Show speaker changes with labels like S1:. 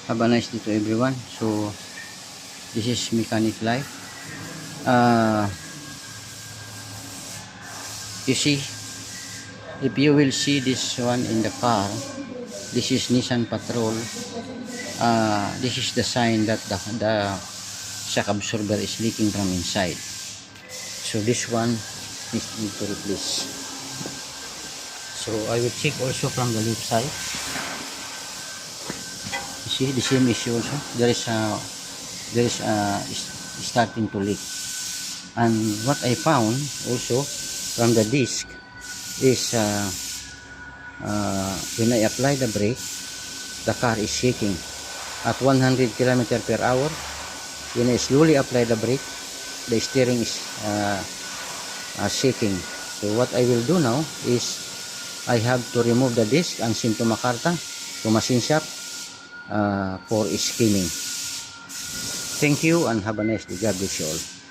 S1: Have a nice day to everyone. So this is mechanic life. You see, if you will see this one in the car, this is Nissan Patrol. This is the sign that the shock absorber is leaking from inside. So this one needs to replace. So I will check also from the left side. You see the same issue also. There is starting to leak. And what I found also from the disc is when I apply the brake, the car is shaking at 100 km/h. When I slowly apply the brake, the steering is shaking. So what I will do now is I have to remove the disc and send to Macarta to machine shop for skimming. Thank you and have a nice day. God bless you all.